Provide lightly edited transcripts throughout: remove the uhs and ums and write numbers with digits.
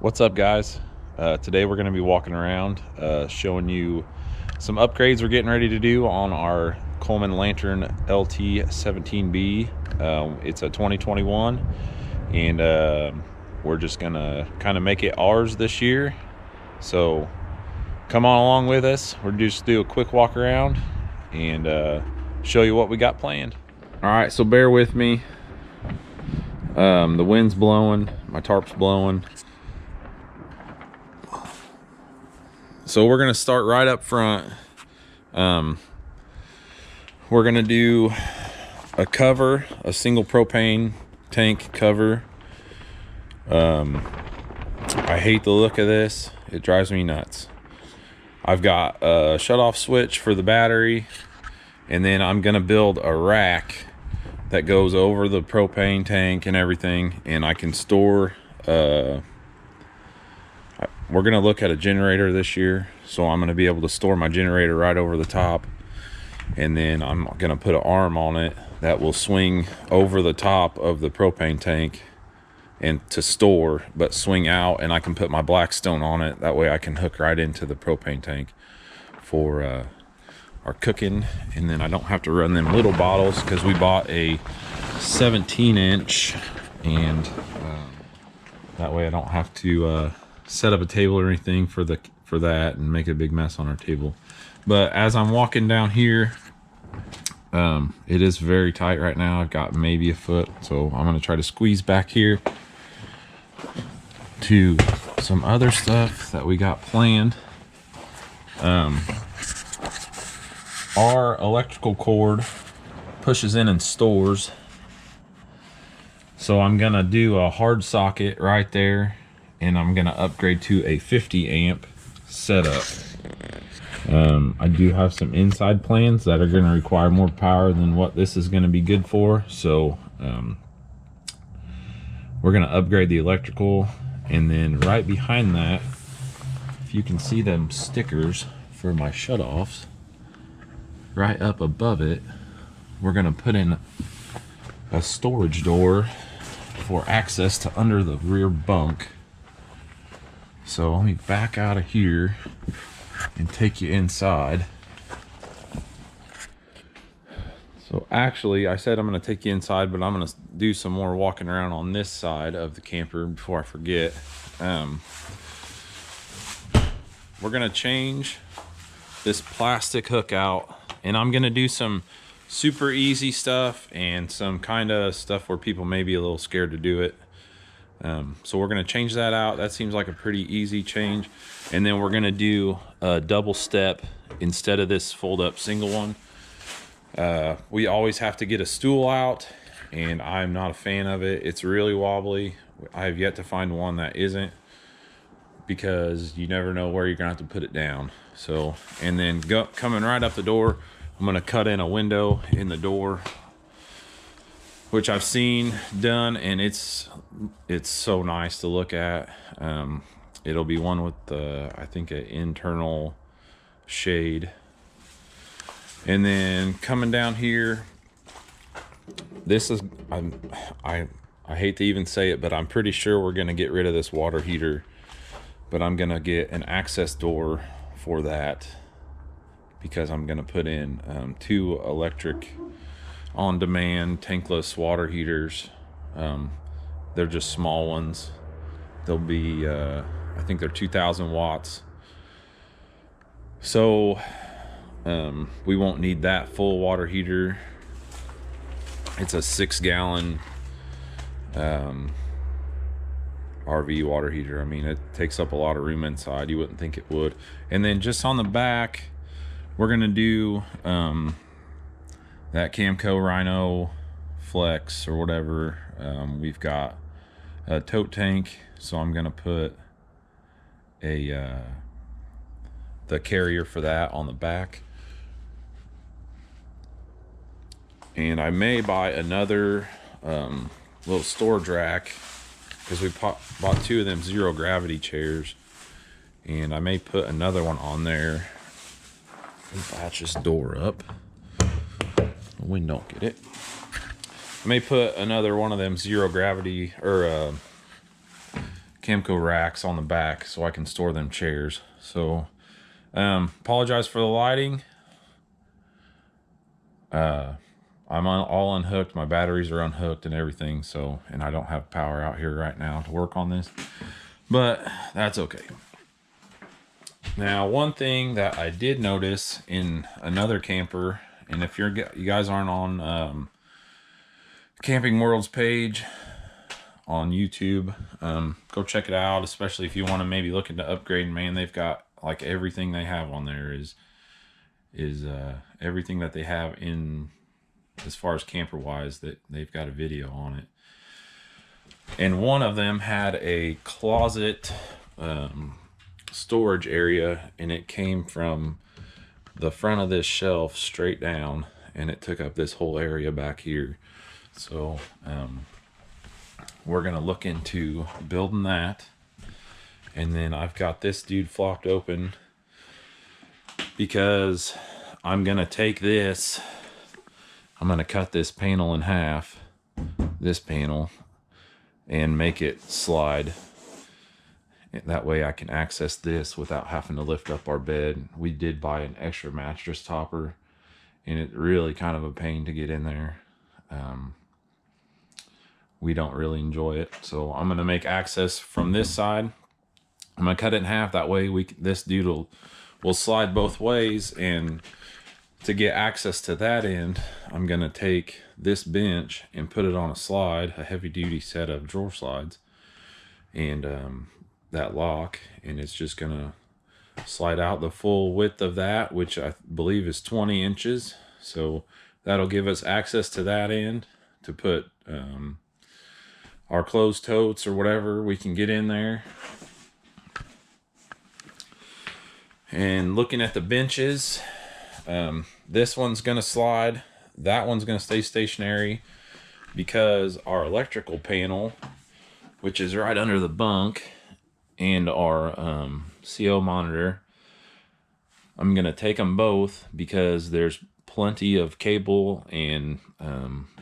What's up, guys? Today we're going to be walking around showing you some upgrades we're getting ready to do on our Coleman Lantern LT17B. It's a 2021, and we're just going to kind of make it ours this year. So come on along with us. We're just do a quick walk around and show you what we got planned. All right, so bear with me. The wind's blowing, my tarp's blowing. So we're gonna start right up front. We're gonna do a cover, a single propane tank cover. I hate the look of this. It drives me nuts. I've got a shut-off switch for the battery, and then I'm gonna build a rack that goes over the propane tank and everything, and I can store we're gonna look at a generator this year, so I'm gonna be able to store my generator right over the top, and then I'm gonna put an arm on it that will swing over the top of the propane tank and to store, but swing out, and I can put my Blackstone on it. That way I can hook right into the propane tank for our cooking, and then I don't have to run them little bottles because we bought a 17-inch, and that way I don't have to set up a table or anything for that and make a big mess on our table. But as I'm walking down here, it is very tight right now. I've got maybe a foot, so I'm going to try to squeeze back here to some other stuff that we got planned. Our electrical cord pushes in and stores, so I'm gonna do a hard socket right there, and I'm gonna upgrade to a 50 amp setup. I do have some inside plans that are gonna require more power than what this is gonna be good for, so we're gonna upgrade the electrical. And then right behind that, if you can see them stickers for my shutoffs, right up above it, we're gonna put in a storage door for access to under the rear bunk. So let me back out of here and take you inside. So actually, I said I'm gonna take you inside, but I'm gonna do some more walking around on this side of the camper before I forget. We're gonna change this plastic hook out, and I'm gonna do some super easy stuff and some kind of stuff where people may be a little scared to do it. So we're gonna change that out. That seems like a pretty easy change. And then we're gonna do a double step instead of this fold up single one. We always have to get a stool out, and I'm not a fan of it. It's really wobbly. I have yet to find one that isn't, because you never know where you're gonna have to put it down. So, and then coming right up the door, I'm gonna cut in a window in the door, which I've seen done, and it's so nice to look at. It'll be one with I think an internal shade. And then coming down here, this is, I hate to even say it, but I'm pretty sure we're gonna get rid of this water heater, but I'm gonna get an access door for that, because I'm gonna put in 2 electric on-demand tankless water heaters. They're just small ones. They'll be I think they're 2,000 watts, so we won't need that full water heater. It's a 6-gallon RV water heater. I mean, it takes up a lot of room inside. You wouldn't think it would. And then just on the back, we're gonna do that Camco Rhino Flex or whatever. We've got a tote tank, so I'm gonna put the carrier for that on the back. And I may buy another little storage rack, because we bought 2 of them zero gravity chairs, and I may put another one on there. Batch this door up. The wind don't get it. I may put another one of them zero gravity or Camco racks on the back so I can store them chairs. So apologize for the lighting. I'm all unhooked. My batteries are unhooked and everything. So, and I don't have power out here right now to work on this, but that's okay. Now, one thing that I did notice in another camper, and if you guys aren't on Camping World's page on YouTube, go check it out, especially if you want to maybe look into upgrading. Man, they've got like everything they have on there is everything that they have in as far as camper wise, that they've got a video on it. And one of them had a closet storage area, and it came from the front of this shelf straight down, and it took up this whole area back here. So we're gonna look into building that. And then I've got this dude flopped open because I'm gonna take this, I'm gonna cut this panel in half, this panel, and make it slide. That way I can access this without having to lift up our bed. We did buy an extra mattress topper, and it's really kind of a pain to get in there. We don't really enjoy it. So I'm gonna make access from this side. I'm gonna cut it in half. That way this dude will slide both ways. And to get access to that end, I'm gonna take this bench and put it on a slide, a heavy duty set of drawer slides, and that lock, and it's just gonna slide out the full width of that, which I believe is 20 inches. So that'll give us access to that end to put our closed totes or whatever we can get in there. And looking at the benches, this one's gonna slide, that one's gonna stay stationary, because our electrical panel, which is right under the bunk, and our CO monitor, I'm gonna take them both because there's plenty of cable and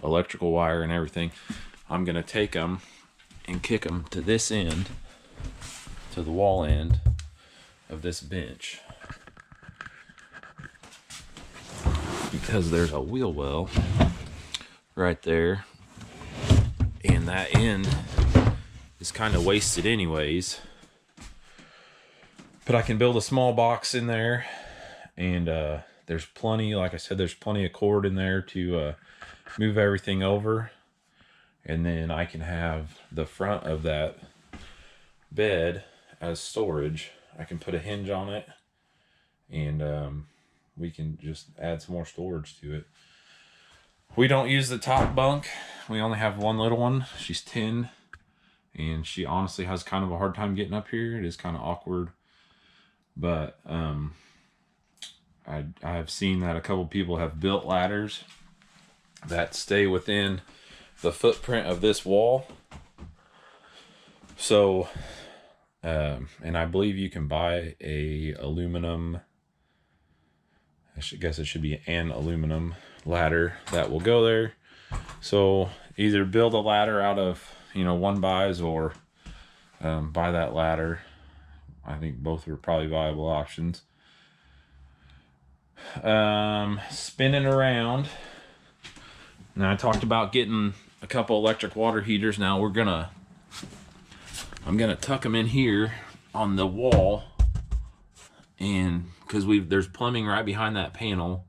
electrical wire and everything. I'm gonna take them and kick them to this end, to the wall end of this bench, because there's a wheel well right there, and that end is kind of wasted anyways. But I can build a small box in there, and there's plenty, like I said, there's plenty of cord in there to move everything over. And then I can have the front of that bed as storage. I can put a hinge on it, and we can just add some more storage to it. We don't use the top bunk. We only have one little one. She's 10, and she honestly has kind of a hard time getting up here. It is kind of awkward, but I've seen that a couple people have built ladders that stay within the footprint of this wall. So and I believe you can buy a aluminum, I guess it should be an aluminum ladder that will go there. So either build a ladder out of, 1x, or buy that ladder. I think both are probably viable options. Spinning around. Now I talked about getting a couple electric water heaters. Now I'm gonna tuck them in here on the wall, and because there's plumbing right behind that panel,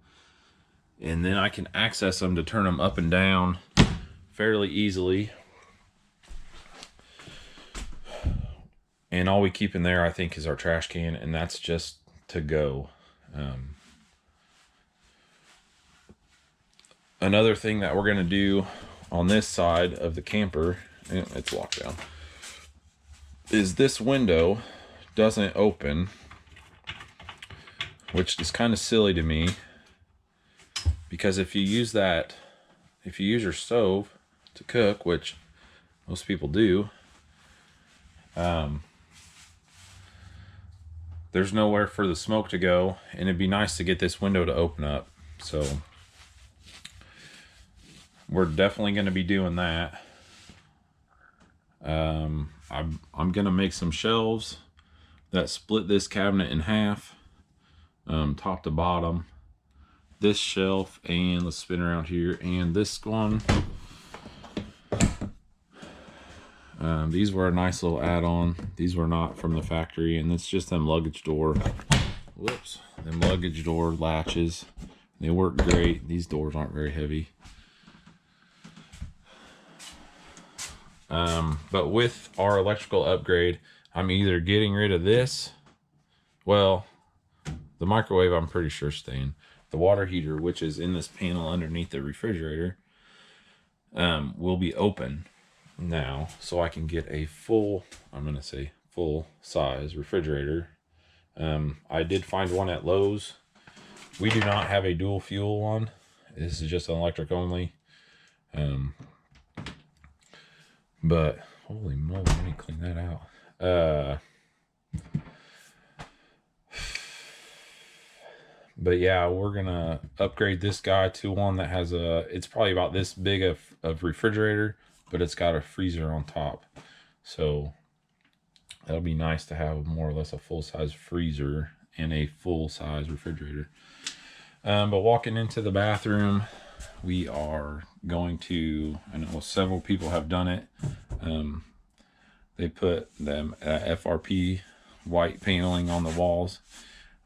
and then I can access them to turn them up and down fairly easily. And all we keep in there, I think, is our trash can, and that's just to go. Another thing that we're gonna do on this side of the camper, it's locked down, is this window doesn't open, which is kind of silly to me, because if you use your stove to cook, which most people do, there's nowhere for the smoke to go, and it'd be nice to get this window to open up. So we're definitely going to be doing that. I'm gonna make some shelves that split this cabinet in half, top to bottom. This shelf, and let's spin around here, and this one. These were a nice little add-on. These were not from the factory, and it's just them luggage door. Whoops, them luggage door latches. They work great. These doors aren't very heavy. But with our electrical upgrade, I'm either getting rid of this. Well, the microwave I'm pretty sure staying. The water heater, which is in this panel underneath the refrigerator, will be open now, so I can get a full, I'm gonna say full size refrigerator. I did find one at Lowe's. We do not have a dual fuel one. This is just an electric only. But holy moly, let me clean that out. But yeah, we're gonna upgrade this guy to one that has it's probably about this big of refrigerator, but it's got a freezer on top. So that'll be nice to have more or less a full-size freezer and a full-size refrigerator. But walking into the bathroom, we are going to, I know several people have done it. They put them FRP white paneling on the walls.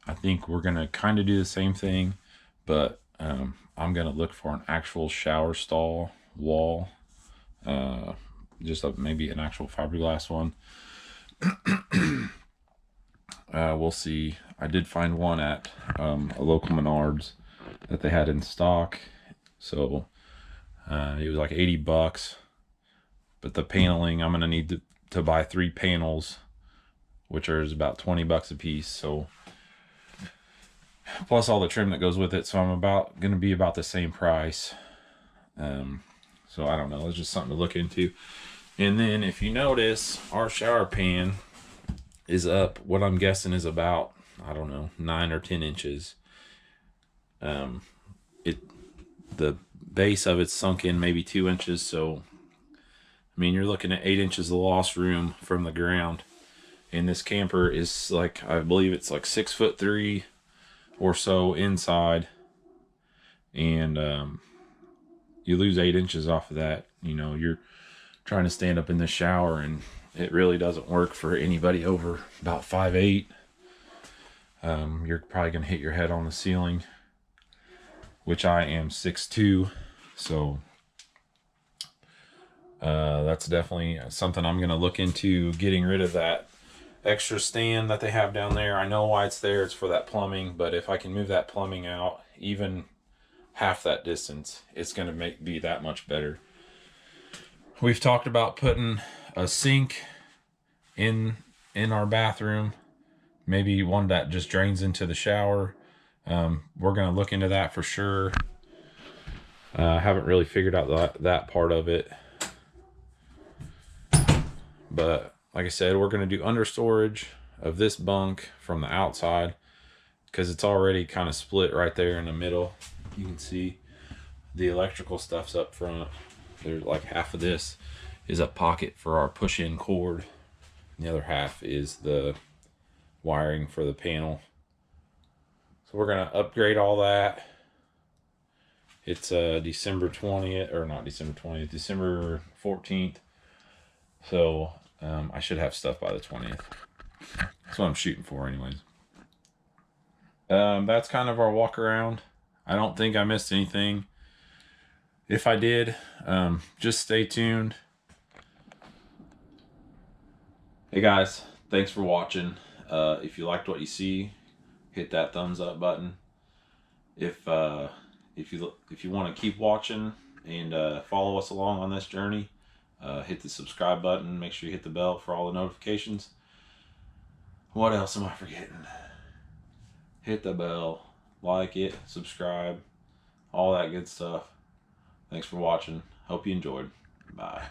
I think we're going to kind of do the same thing, but I'm going to look for an actual shower stall wall. Just maybe an actual fiberglass one. We'll see. I did find one at a local Menards that they had in stock. So it was like $80. But the paneling, I'm going to need to buy 3 panels, which is about $20 a piece. So plus all the trim that goes with it. So I'm going to be about the same price. So I don't know. It's just something to look into. And then if you notice, our shower pan is up, what I'm guessing is about, I don't know, 9 or 10 inches. The base of it's sunk in maybe 2 inches. So, I mean, you're looking at 8 inches of lost room from the ground. And this camper is like, I believe it's like 6'3" or so inside. And you lose 8 inches off of that. You know, you're trying to stand up in the shower, and it really doesn't work for anybody over about 5'8". You're probably going to hit your head on the ceiling, which I am 6'2". So that's definitely something I'm going to look into, getting rid of that extra stand that they have down there. I know why it's there. It's for that plumbing, but if I can move that plumbing out even half that distance, it's going to be that much better. We've talked about putting a sink in our bathroom, maybe one that just drains into the shower. We're going to look into that for sure. I haven't really figured out that part of it. But like I said, we're going to do under storage of this bunk from the outside, because it's already kind of split right there in the middle. You can see the electrical stuff's up front. There's like half of this is a pocket for our push-in cord. The other half is the wiring for the panel. So we're going to upgrade all that. It's December 20th, or not December 20th, December 14th. So I should have stuff by the 20th. That's what I'm shooting for anyways. That's kind of our walk around. I don't think I missed anything. If I did, just stay tuned. Hey guys, thanks for watching. If you liked what you see, hit that thumbs up button. If you want to keep watching and follow us along on this journey, hit the subscribe button. Make sure you hit the bell for all the notifications. What else am I forgetting? Hit the bell, like it, subscribe, all that good stuff. Thanks for watching. Hope you enjoyed. Bye.